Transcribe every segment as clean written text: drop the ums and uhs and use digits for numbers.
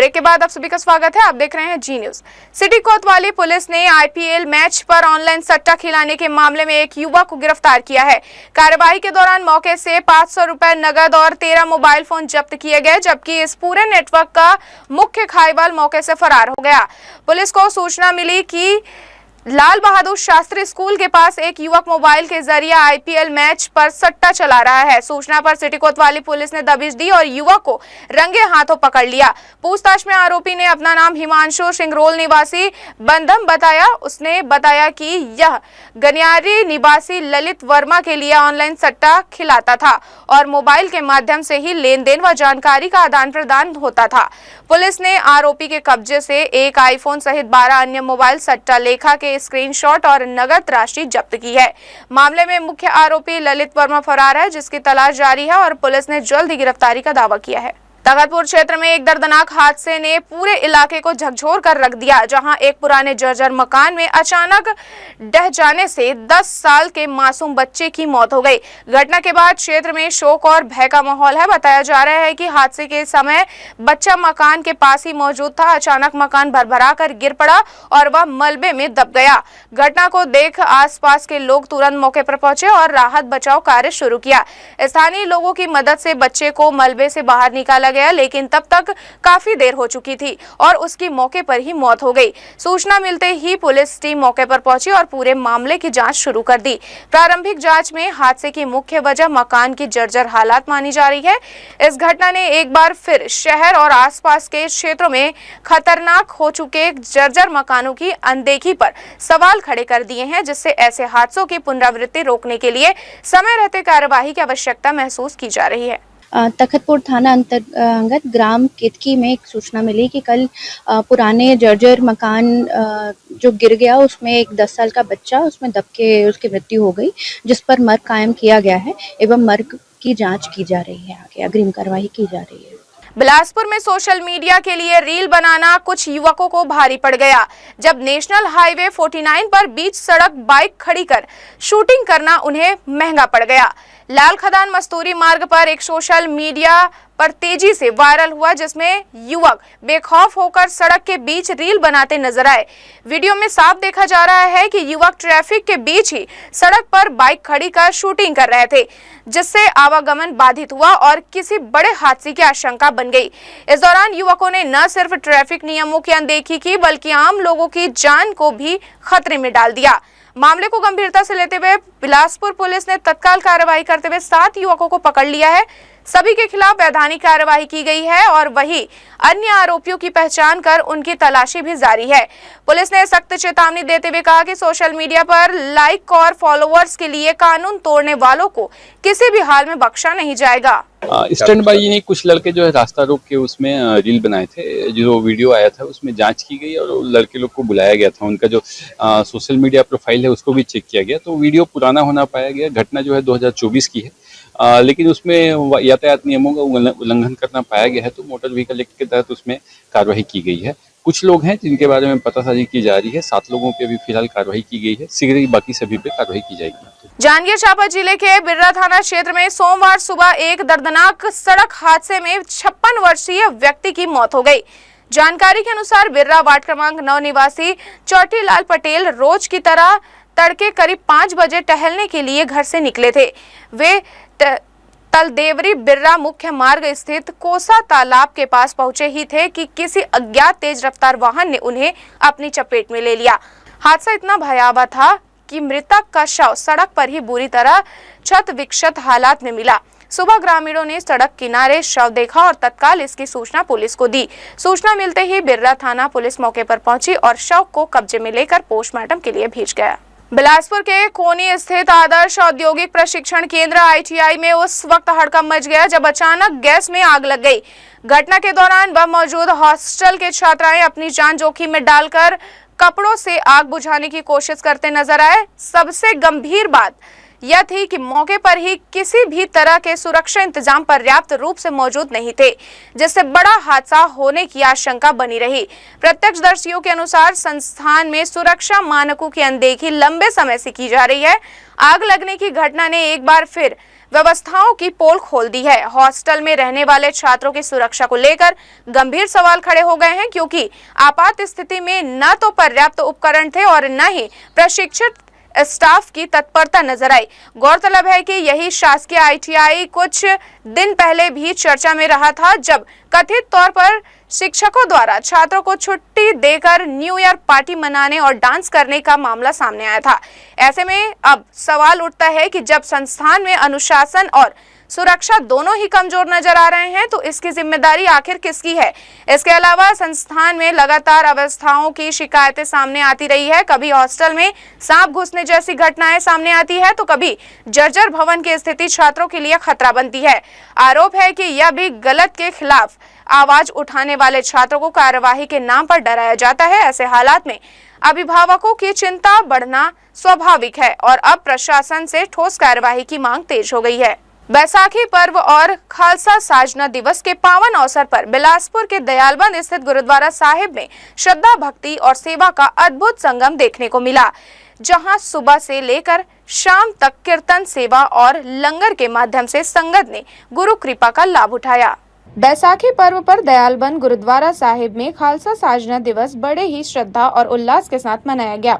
Break के बाद आप सभी का स्वागत है। आप देख रहे हैं जी न्यूज। सिटी कोतवाली पुलिस ने आईपीएल मैच पर ऑनलाइन सट्टा खिलाने के मामले में एक युवक को गिरफ्तार किया है। कार्रवाई के दौरान मौके से 500 रुपए नगद और 13 मोबाइल फोन जब्त किए गए, जबकि इस पूरे नेटवर्क का मुख्य खाईवाल मौके से फरार हो गया। पुलिस को सूचना मिली कि लाल बहादुर शास्त्री स्कूल के पास एक युवक मोबाइल के जरिए आईपीएल मैच पर सट्टा चला रहा है। सूचना पर सिटी कोतवाली पुलिस ने दबिश दी और युवक को रंगे हाथों पकड़ लिया। पूछताछ में आरोपी ने अपना नाम हिमांशु सिंगरौल निवासी बंधम बताया। उसने बताया कि यह गनियारी निवासी ललित वर्मा के लिए ऑनलाइन सट्टा खिलाता था और मोबाइल के माध्यम से ही लेन देन व जानकारी का आदान प्रदान होता था। पुलिस ने आरोपी के कब्जे से एक आईफोन सहित 12 अन्य मोबाइल सट्टा लेखा के स्क्रीनशॉट और नगद राशि जब्त की है। मामले में मुख्य आरोपी ललित वर्मा फरार है, जिसकी तलाश जारी है और पुलिस ने जल्द ही गिरफ्तारी का दावा किया है। तगतपुर क्षेत्र में एक दर्दनाक हादसे ने पूरे इलाके को झकझोर कर रख दिया, जहां एक पुराने जर्जर मकान में अचानक ढह जाने से 10 साल के मासूम बच्चे की मौत हो गई। घटना के बाद क्षेत्र में शोक और भय का माहौल है। बताया जा रहा है कि हादसे के समय बच्चा मकान के पास ही मौजूद था। अचानक मकान भरभरा कर गिर पड़ा और वह मलबे में दब गया। घटना को देख आसपास के लोग तुरंत मौके पर पहुंचे और राहत बचाव कार्य शुरू किया। स्थानीय लोगों की मदद से बच्चे को मलबे से बाहर निकाला गया, लेकिन तब तक काफी देर हो चुकी थी और उसकी मौके पर ही मौत हो गई। सूचना मिलते ही पुलिस टीम मौके पर पहुंची और पूरे मामले की जांच शुरू कर दी। प्रारंभिक जांच में हादसे की मुख्य वजह मकान की जर्जर हालात मानी जा रही है। इस घटना ने एक बार फिर शहर और आसपास के क्षेत्रों में खतरनाक हो चुके जर्जर मकानों की अनदेखी पर सवाल खड़े कर दिए हैं, जिससे ऐसे हादसों की पुनरावृत्ति रोकने के लिए समय रहते कार्यवाही की आवश्यकता महसूस की जा रही है। तखतपुर थाना अंतर्गत ग्राम केतकी में एक सूचना मिली कि कल पुराने जर्जर मकान जो गिर गया उसमें एक 10 साल का बच्चा उसमें दब के उसकी मृत्यु हो गई, जिस पर मर्ग कायम किया गया है एवं मर्ग की जांच की जा रही है। आगे अग्रिम कार्रवाई की जा रही है। बिलासपुर में सोशल मीडिया के लिए रील बनाना कुछ युवकों को भारी पड़ गया, जब नेशनल हाईवे 49 पर बीच सड़क बाइक खड़ी कर शूटिंग करना उन्हें महंगा पड़ गया। लाल खदान मस्तूरी मार्ग पर एक सोशल मीडिया पर तेजी से वायरल हुआ, जिसमें युवक बेखौफ होकर सड़क के बीच रील बनाते नजर आए। वीडियो में साफ देखा जा रहा है कि युवक ट्रैफिक के बीच ही सड़क पर बाइक खड़ी कर शूटिंग कर रहे थे, जिससे आवागमन बाधित हुआ और किसी बड़े हादसे की आशंका बन गई। इस दौरान युवकों ने न सिर्फ ट्रैफिक नियमों की अनदेखी की, बल्कि आम लोगों की जान को भी खतरे में डाल दिया। मामले को गंभीरता से लेते हुए बिलासपुर पुलिस ने तत्काल कार्रवाई करते हुए 7 युवकों को पकड़ लिया है। सभी के खिलाफ वैधानिक कार्रवाई की गई है और वही अन्य आरोपियों की पहचान कर उनकी तलाशी भी जारी है। पुलिस ने सख्त चेतावनी देते हुए कहा कि सोशल मीडिया पर लाइक और फॉलोअर्स के लिए कानून तोड़ने वालों को किसी भी हाल में बख्शा नहीं जाएगा। स्टैंड बाई ने कुछ लड़के जो है रास्ता रोक के उसमें रील बनाए थे। जो वीडियो आया था उसमें जांच की गई और लड़के लोग को बुलाया गया था। उनका जो सोशल मीडिया प्रोफाइल है उसको भी चेक किया गया, तो वीडियो पुराना होना पाया गया। घटना जो है 2024 की है, लेकिन उसमें यातायात नियमों का उल्लंघन करना पाया गया है, तो मोटर व्हीकल एक्ट के तहत उसमें कार्रवाई की गई है। कुछ लोग हैं जिनके बारे में पतासाजी की जा रही है। 7 लोगों पे अभी फिलहाल कार्रवाई की गई है। शीघ्र ही बाकी सभी पे कार्रवाई की जाएगी। जांजगीर चांपा जिले के बिर्रा थाना क्षेत्र में सोमवार सुबह एक दर्दनाक सड़क हादसे में 56 वर्षीय व्यक्ति की मौत हो गई। जानकारी के अनुसार बिर्रा वार्ड क्रमांक 9 निवासी चौटीलाल पटेल रोज की तरह तड़के करीब 5 बजे टहलने के लिए घर से निकले थे। वे तलदेवरी बिर्रा मुख्य मार्ग स्थित कोसा तालाब के पास पहुंचे ही थे कि किसी अज्ञात तेज रफ्तार वाहन ने उन्हें अपनी चपेट में ले लिया। हादसा इतना भयावह था कि मृतक का शव सड़क पर ही बुरी तरह क्षत विक्षत हालात में मिला। सुबह ग्रामीणों ने सड़क किनारे शव देखा और तत्काल इसकी सूचना पुलिस को दी। सूचना मिलते ही बिर्रा थाना पुलिस मौके पर पहुंची और शव को कब्जे में लेकर पोस्टमार्टम के लिए भेज गया। बिलासपुर के कोनी स्थित आदर्श औद्योगिक प्रशिक्षण केंद्र ITI में उस वक्त हड़कंप मच गया जब अचानक गैस में आग लग गई। घटना के दौरान वह मौजूद हॉस्टल के छात्राएं अपनी जान जोखिम में डालकर कपड़ों से आग बुझाने की कोशिश करते नजर आए। सबसे गंभीर बात यह थी कि मौके पर ही किसी भी तरह के सुरक्षा इंतजाम पर्याप्त रूप से मौजूद नहीं थे, जिससे बड़ा हादसा होने की आशंका बनी रही। प्रत्यक्षदर्शियों के अनुसार संस्थान में सुरक्षा मानकों की अनदेखी लंबे समय से की जा रही है। आग लगने की घटना ने एक बार फिर व्यवस्थाओं की पोल खोल दी है। हॉस्टल में रहने वाले छात्रों की सुरक्षा को लेकर गंभीर सवाल खड़े हो गए हैं, क्योंकि आपात स्थिति में न तो पर्याप्त उपकरण थे और न ही प्रशिक्षित स्टाफ की तत्परता नजर आई। गौरतलब है कि यही शासकीय ITI कुछ दिन पहले भी चर्चा में रहा था, जब कथित तौर पर शिक्षकों द्वारा छात्रों को छुट्टी देकर न्यू ईयर पार्टी मनाने और डांस करने का मामला सामने आया था। ऐसे में अब सवाल उठता है कि जब संस्थान में अनुशासन और सुरक्षा दोनों ही कमजोर नजर आ रहे हैं, तो इसकी जिम्मेदारी आखिर किसकी है? इसके अलावा संस्थान में लगातार अवस्थाओं की शिकायतें सामने आती रही है। कभी हॉस्टल में सांप घुसने जैसी घटनाएं सामने आती है, तो कभी जर्जर भवन की स्थिति छात्रों के लिए खतरा बनती है। आरोप है कि यह भी गलत के खिलाफ आवाज उठाने वाले छात्रों को कार्यवाही के नाम पर डराया जाता है। ऐसे हालात में अभिभावकों की चिंता बढ़ना स्वाभाविक है और अब प्रशासन से ठोस कार्यवाही की मांग तेज हो गई है। बैसाखी पर्व और खालसा साजना दिवस के पावन अवसर पर बिलासपुर के दयालबंद स्थित गुरुद्वारा साहिब में श्रद्धा, भक्ति और सेवा का अद्भुत संगम देखने को मिला, जहां सुबह से लेकर शाम तक कीर्तन, सेवा और लंगर के माध्यम से संगत ने गुरु कृपा का लाभ उठाया। बैसाखी पर्व पर दयालबंद गुरुद्वारा साहिब में खालसा साजना दिवस बड़े ही श्रद्धा और उल्लास के साथ मनाया गया।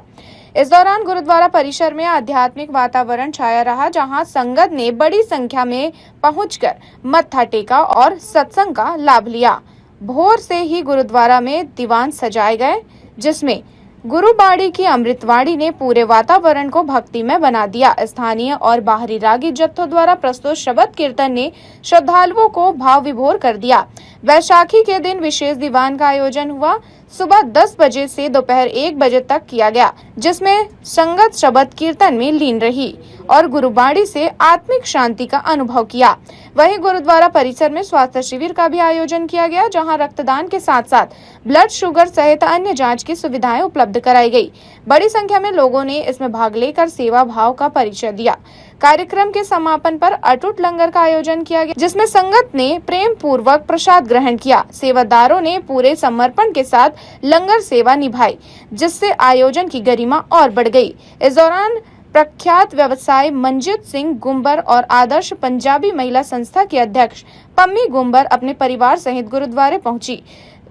इस दौरान गुरुद्वारा परिसर में आध्यात्मिक वातावरण छाया रहा, जहां संगत ने बड़ी संख्या में पहुंचकर मत्था टेका और सत्संग का लाभ लिया। भोर से ही गुरुद्वारा में दीवान सजाए गए, जिसमें गुरुबाड़ी की अमृतवाणी ने पूरे वातावरण को भक्तिमय बना दिया। स्थानीय और बाहरी रागी जत्थों द्वारा प्रस्तुत शबद कीर्तन ने श्रद्धालुओं को भाव विभोर कर दिया। वैशाखी के दिन विशेष दीवान का आयोजन हुआ। सुबह 10 बजे से दोपहर 1 बजे तक किया गया, जिसमें संगत शबद कीर्तन में लीन रही और गुरुबाणी से आत्मिक शांति का अनुभव किया। वहीं गुरुद्वारा परिसर में स्वास्थ्य शिविर का भी आयोजन किया गया, जहां रक्तदान के साथ साथ ब्लड शुगर सहित अन्य जांच की सुविधाएं उपलब्ध कराई गई। बड़ी संख्या में लोगों ने इसमें भाग लेकर सेवा भाव का परिचय दिया। कार्यक्रम के समापन पर अटूट लंगर का आयोजन किया गया, जिसमें संगत ने प्रेम पूर्वक प्रसाद ग्रहण किया। सेवादारों ने पूरे समर्पण के साथ लंगर सेवा निभाई, जिससे आयोजन की गरिमा और बढ़ गई। इस दौरान प्रख्यात व्यवसायी मंजीत सिंह गुंबर और आदर्श पंजाबी महिला संस्था की अध्यक्ष पम्मी गुंबर अपने परिवार सहित गुरुद्वारे पहुंची।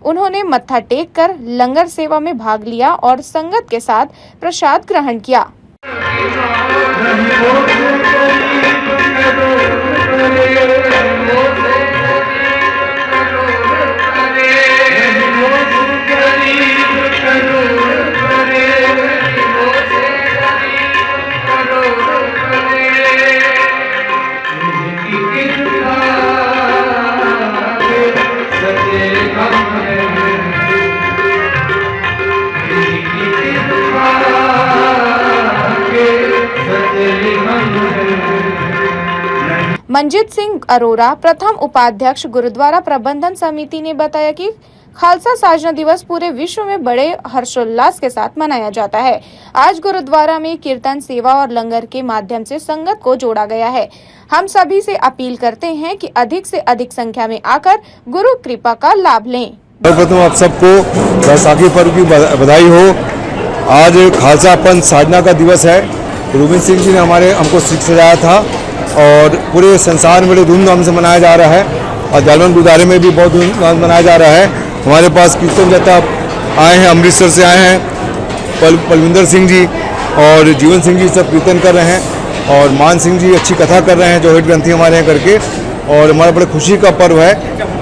उन्होंने मत्था टेक कर लंगर सेवा में भाग लिया और संगत के साथ प्रसाद ग्रहण किया। मंजीत सिंह अरोरा, प्रथम उपाध्यक्ष गुरुद्वारा प्रबंधन समिति, ने बताया कि खालसा साजना दिवस पूरे विश्व में बड़े हर्षोल्लास के साथ मनाया जाता है। आज गुरुद्वारा में कीर्तन, सेवा और लंगर के माध्यम से संगत को जोड़ा गया है। हम सभी से अपील करते हैं कि अधिक से अधिक संख्या में आकर गुरु कृपा का लाभ लें। सर्वप्रथम आप सबको बैसाखी पर्व की बधाई हो। आज खालसा पंथ साधना का दिवस है। गोविंद सिंह जी ने हमको सिख सजाया था और पूरे संसार में बड़े धूमधाम से मनाया जा रहा है और दयालबंद गुरुद्वारे में भी बहुत धूमधाम से मनाया जा रहा है। हमारे पास कीर्तन जत्था आए हैं, अमृतसर से आए हैं, पलविंदर सिंह जी और जीवन सिंह जी सब कीर्तन कर रहे हैं और मान सिंह जी अच्छी कथा कर रहे हैं, जो हेड ग्रंथी हमारे यहाँ करके। और हमारा बड़े खुशी का पर्व है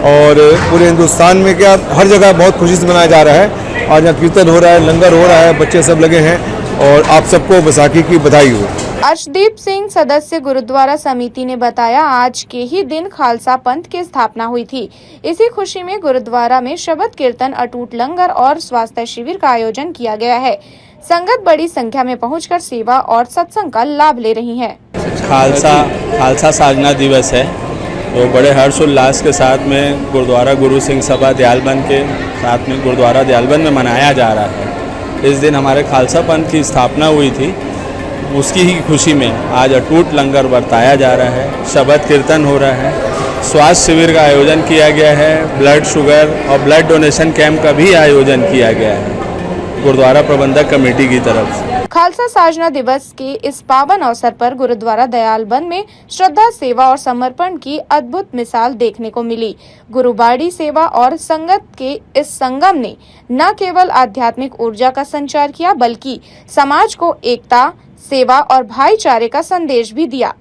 और पूरे हिंदुस्तान में क्या हर जगह बहुत खुशी से मनाया जा रहा है। आज यहाँ कीर्तन हो रहा है, लंगर हो रहा है, बच्चे सब लगे हैं और आप सबको बैसाखी की बधाई हो। अर्शदीप सिंह, सदस्य गुरुद्वारा समिति, ने बताया, आज के ही दिन खालसा पंथ की स्थापना हुई थी। इसी खुशी में गुरुद्वारा में शबद कीर्तन, अटूट लंगर और स्वास्थ्य शिविर का आयोजन किया गया है। संगत बड़ी संख्या में पहुंचकर सेवा और सत्संग का लाभ ले रही है। खालसा साजना दिवस है, तो बड़े हर्षोल्लास के साथ में गुरुद्वारा गुरु सिंह सभा दयालबंद के साथ में गुरुद्वारा दयालबंद में मनाया जा रहा है। इस दिन हमारे खालसा पंथ की स्थापना हुई थी, उसकी ही खुशी में आज अटूट लंगर बरताया जा रहा है, शबद कीर्तन हो रहा है, स्वास्थ्य शिविर का आयोजन किया गया है, ब्लड शुगर और ब्लड डोनेशन कैंप का भी आयोजन किया गया है गुरुद्वारा प्रबंधक कमेटी की तरफ से। खालसा साजना दिवस के इस पावन अवसर पर गुरुद्वारा दयालबंद में श्रद्धा, सेवा और समर्पण की अद्भुत मिसाल देखने को मिली। गुरुबाड़ी सेवा और संगत के इस संगम ने न केवल आध्यात्मिक ऊर्जा का संचार किया बल्कि समाज को एकता, सेवा और भाईचारे का संदेश भी दिया।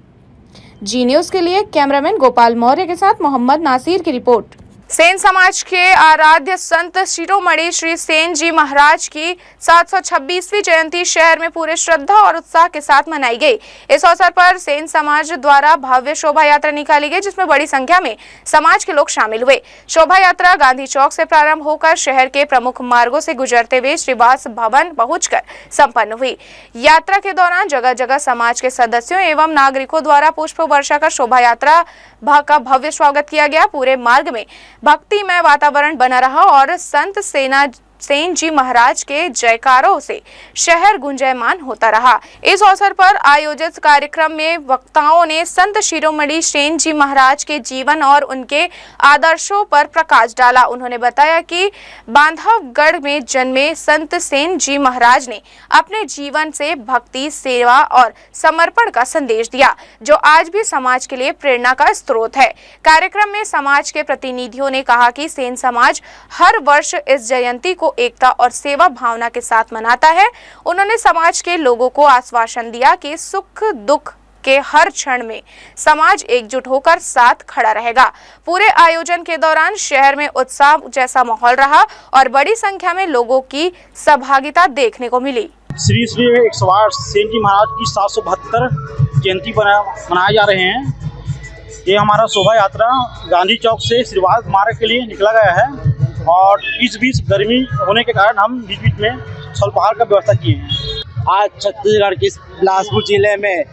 जी न्यूज के लिए कैमरामैन गोपाल मौर्य के साथ मोहम्मद नासिर की रिपोर्ट। सेन समाज के आराध्य संत शिरोमणि श्री सेन जी महाराज की 726वीं जयंती शहर में पूरे श्रद्धा और उत्साह के साथ मनाई गई। इस अवसर पर सेन समाज द्वारा भव्य शोभा यात्रा निकाली गई, जिसमें बड़ी संख्या में समाज के लोग शामिल हुए। शोभा यात्रा गांधी चौक से प्रारंभ होकर शहर के प्रमुख मार्गों से गुजरते हुए श्रीवास भवन पहुंचकर संपन्न हुई। यात्रा के दौरान जगह जगह समाज के सदस्यों एवं नागरिकों द्वारा पुष्प वर्षा कर शोभा यात्रा का भव्य स्वागत किया गया। पूरे मार्ग में भक्तिमय वातावरण बना रहा और संत सेन जी महाराज के जयकारों से शहर गुंजायमान होता रहा। इस अवसर पर आयोजित कार्यक्रम में वक्ताओं ने संत शिरोमणि सेन जी महाराज के जीवन और उनके आदर्शों पर प्रकाश डाला। उन्होंने बताया कि बांधवगढ़ में जन्मे संत सेन जी महाराज ने अपने जीवन से भक्ति, सेवा और समर्पण का संदेश दिया, जो आज भी समाज के लिए प्रेरणा का स्रोत है। कार्यक्रम में समाज के प्रतिनिधियों ने कहा कि सेन समाज हर वर्ष इस जयंती को एकता और सेवा भावना के साथ मनाता है। उन्होंने समाज के लोगों को आश्वासन दिया कि सुख दुख के हर क्षण में समाज एकजुट होकर साथ खड़ा रहेगा। पूरे आयोजन के दौरान शहर में उत्साह जैसा माहौल रहा और बड़ी संख्या में लोगों की सहभागिता देखने को मिली। श्री 108 सेन जी महाराज की 772 जयंती मनाए जा रहे हैं। ये हमारा शोभा यात्रा गांधी चौक से श्रीवास मार्ग के लिए निकला गया है और इस बीच गर्मी होने के कारण हम बीच बीच में स्वल्पाहार का व्यवस्था किए हैं। आज छत्तीसगढ़ के बिलासपुर जिले में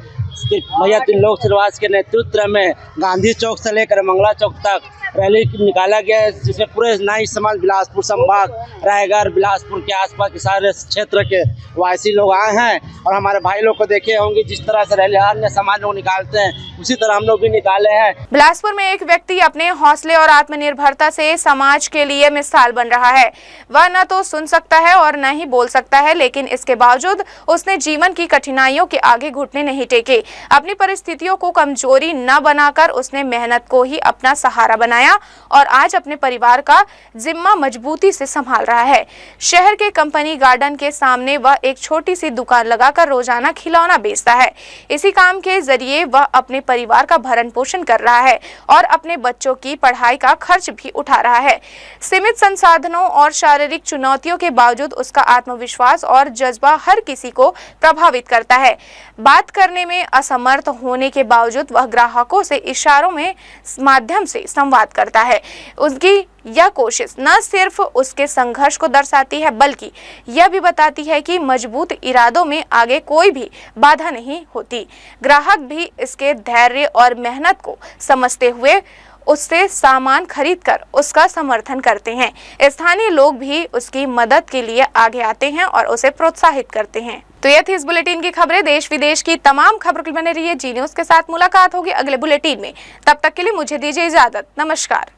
भैया त्रिलोक श्रीवास के नेतृत्व में गांधी चौक से लेकर मंगला चौक तक रैली निकाला गया है, जिसमें पूरे नाई समाज बिलासपुर संभाग, रायगढ़, बिलासपुर के आसपास के सारे क्षेत्र के वासी लोग आए हैं और हमारे भाई लोग को देखे होंगे जिस तरह से रैली अन्य समाज लोग निकालते हैं, उसी तरह हम लोग भी निकाले हैं। बिलासपुर में एक व्यक्ति अपने हौसले और आत्मनिर्भरता से समाज के लिए मिसाल बन रहा है। वह न तो सुन सकता है और न ही बोल सकता है, लेकिन इसके बावजूद उसने जीवन की कठिनाइयों के आगे घुटने नहीं टेके। अपनी परिस्थितियों को कमजोरी न बनाकर उसने मेहनत को ही अपना सहारा बनाया और आज अपने परिवार का जिम्मा मजबूती से संभाल रहा है। शहर के कंपनी गार्डन के सामने वह एक छोटी सी दुकान लगाकर रोजाना खिलौना बेचता है। इसी काम के जरिए वह अपने परिवार का भरण पोषण कर रहा है और अपने बच्चों की पढ़ाई का खर्च भी उठा रहा है। सीमित संसाधनों और शारीरिक चुनौतियों के बावजूद उसका आत्मविश्वास और जज्बा हर किसी को प्रभावित करता है। बात करने में असमर्थ होने के बावजूद वह ग्राहकों से इशारों में माध्यम से संवाद करता है। उसकी यह कोशिश न सिर्फ उसके संघर्ष को दर्शाती है, बल्कि यह भी बताती है कि मजबूत इरादों में आगे कोई भी बाधा नहीं होती। ग्राहक भी इसके धैर्य और मेहनत को समझते हुए उससे सामान खरीदकर उसका समर्थन करते हैं। स्थानीय लोग भी उसकी मदद के लिए आगे आते हैं और उसे प्रोत्साहित करते हैं। तो यह थी इस बुलेटिन की खबरें। देश विदेश की तमाम खबरों के लिए बने रहिए जी न्यूज के साथ। मुलाकात होगी अगले बुलेटिन में। तब तक के लिए मुझे दीजिए इजाजत। नमस्कार।